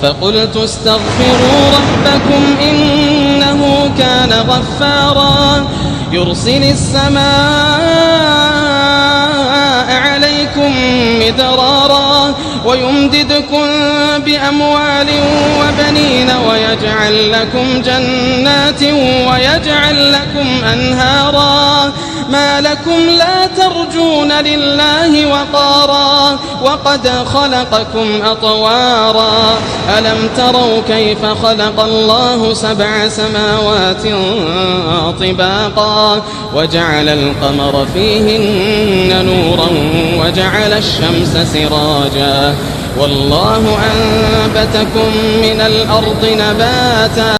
فقلت استغفروا ربكم إنه كان غفارا يرسل السماء عليكم مدرارا ويمددكم بأموال وبنين ويجعل لكم جنات ويجعل لكم أنهارا ما لكم لا ترجون لله وقارا وقد خلقكم أطوارا ألم تروا كيف خلق الله 7 سماوات طباقا وجعل القمر فيهن نورا وجعل الشمس سراجا والله أنبتكم من الأرض نباتا